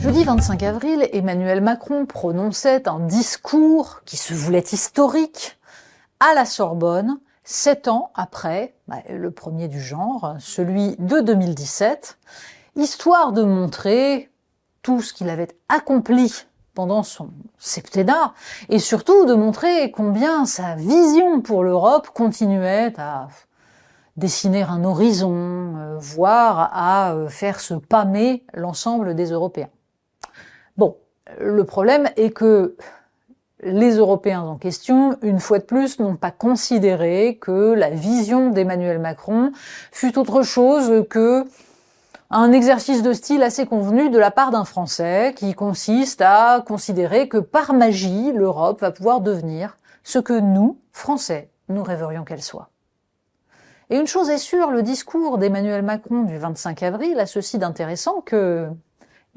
Jeudi 25 avril, Emmanuel Macron prononçait un discours qui se voulait historique à la Sorbonne, 7 ans après, le premier du genre, celui de 2017, histoire de montrer tout ce qu'il avait accompli pendant son septennat, et surtout de montrer combien sa vision pour l'Europe continuait à dessiner un horizon, voire à faire se pâmer l'ensemble des Européens. Bon, le problème est que les Européens en question, une fois de plus, n'ont pas considéré que la vision d'Emmanuel Macron fut autre chose que un exercice de style assez convenu de la part d'un Français qui consiste à considérer que par magie, l'Europe va pouvoir devenir ce que nous, Français, nous rêverions qu'elle soit. Et une chose est sûre, le discours d'Emmanuel Macron du 25 avril a ceci d'intéressant que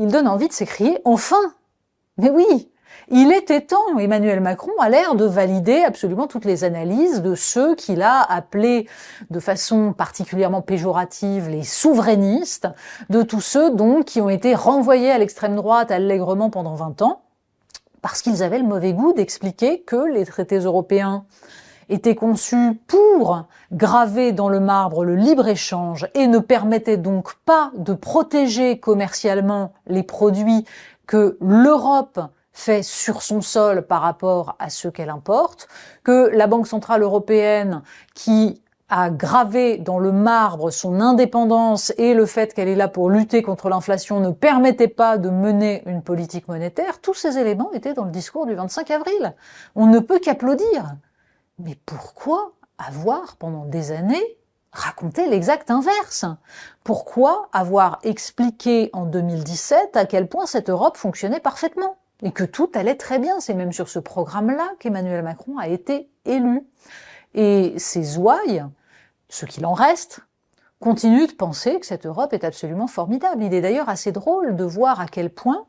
il donne envie de s'écrier « Enfin !» Mais oui, il était temps. Emmanuel Macron a l'air de valider absolument toutes les analyses de ceux qu'il a appelés de façon particulièrement péjorative les souverainistes, de tous ceux donc qui ont été renvoyés à l'extrême droite allègrement pendant 20 ans, parce qu'ils avaient le mauvais goût d'expliquer que les traités européens étaient conçus pour graver dans le marbre le libre-échange et ne permettaient donc pas de protéger commercialement les produits que l'Europe fait sur son sol par rapport à ceux qu'elle importe, que la Banque centrale européenne, qui a gravé dans le marbre son indépendance et le fait qu'elle est là pour lutter contre l'inflation, ne permettait pas de mener une politique monétaire, tous ces éléments étaient dans le discours du 25 avril. On ne peut qu'applaudir. Mais pourquoi avoir, pendant des années, raconté l'exact inverse? Pourquoi avoir expliqué en 2017 à quel point cette Europe fonctionnait parfaitement? Et que tout allait très bien, c'est même sur ce programme-là qu'Emmanuel Macron a été élu. Et ces ouailles, ce qu'il en reste, continuent de penser que cette Europe est absolument formidable. Il est d'ailleurs assez drôle de voir à quel point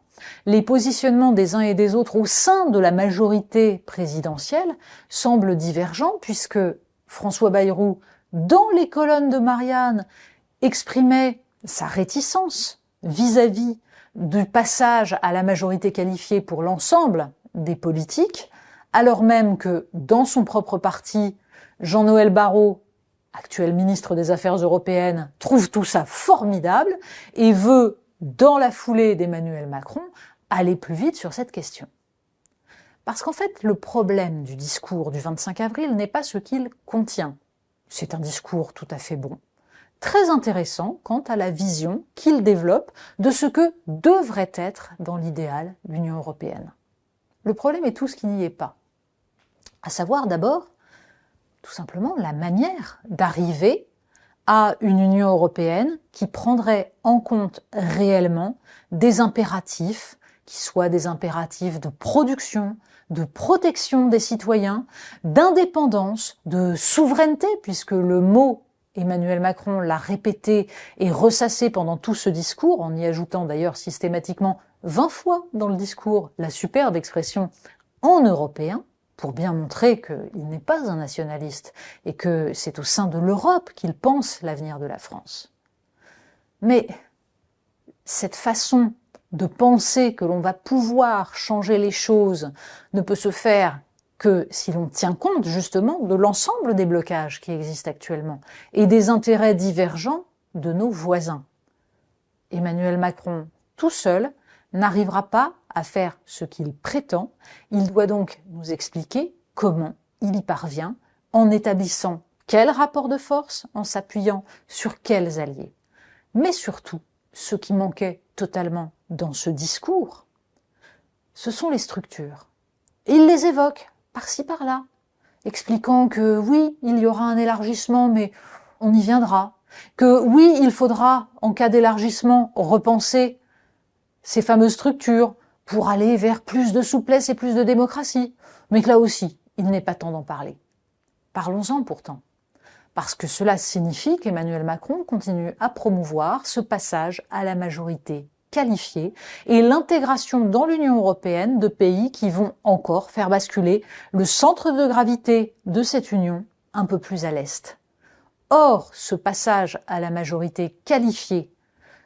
les positionnements des uns et des autres au sein de la majorité présidentielle semblent divergents, puisque François Bayrou, dans les colonnes de Marianne, exprimait sa réticence vis-à-vis du passage à la majorité qualifiée pour l'ensemble des politiques, alors même que dans son propre parti, Jean-Noël Barrot, actuel ministre des Affaires européennes, trouve tout ça formidable et veut, dans la foulée d'Emmanuel Macron, aller plus vite sur cette question. Parce qu'en fait, le problème du discours du 25 avril n'est pas ce qu'il contient. C'est un discours tout à fait bon, très intéressant quant à la vision qu'il développe de ce que devrait être, dans l'idéal, l'Union européenne. Le problème est tout ce qui n'y est pas. À savoir d'abord, tout simplement, la manière d'arriver à une Union européenne qui prendrait en compte réellement des impératifs qui soient des impératifs de production, de protection des citoyens, d'indépendance, de souveraineté, puisque le mot Emmanuel Macron l'a répété et ressassé pendant tout ce discours, en y ajoutant d'ailleurs systématiquement 20 fois dans le discours la superbe expression « en européen », pour bien montrer qu'il n'est pas un nationaliste et que c'est au sein de l'Europe qu'il pense l'avenir de la France. Mais cette façon de penser que l'on va pouvoir changer les choses ne peut se faire que si l'on tient compte justement de l'ensemble des blocages qui existent actuellement et des intérêts divergents de nos voisins. Emmanuel Macron, tout seul, n'arrivera pas à faire ce qu'il prétend. Il doit donc nous expliquer comment il y parvient, en établissant quel rapport de force, en s'appuyant sur quels alliés. Mais surtout, ce qui manquait totalement dans ce discours, ce sont les structures. Et il les évoque par-ci par-là, expliquant que oui, il y aura un élargissement, mais on y viendra. Que oui, il faudra, en cas d'élargissement, repenser ces fameuses structures pour aller vers plus de souplesse et plus de démocratie. Mais que là aussi, il n'est pas temps d'en parler. Parlons-en pourtant. Parce que cela signifie qu'Emmanuel Macron continue à promouvoir ce passage à la majorité qualifiée et l'intégration dans l'Union européenne de pays qui vont encore faire basculer le centre de gravité de cette union un peu plus à l'est. Or, ce passage à la majorité qualifiée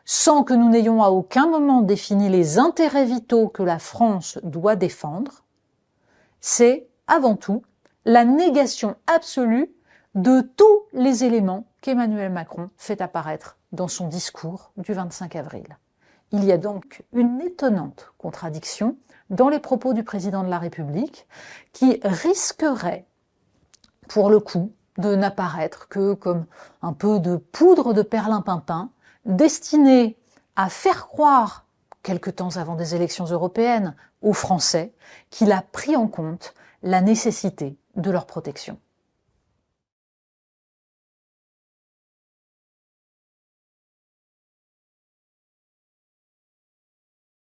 sans que nous n'ayons à aucun moment défini les intérêts vitaux que la France doit défendre, c'est avant tout la négation absolue de tous les éléments qu'Emmanuel Macron fait apparaître dans son discours du 25 avril. Il y a donc une étonnante contradiction dans les propos du président de la République qui risquerait, pour le coup, de n'apparaître que comme un peu de poudre de perlimpinpin destinée à faire croire, quelque temps avant des élections européennes, aux Français qu'il a pris en compte la nécessité de leur protection.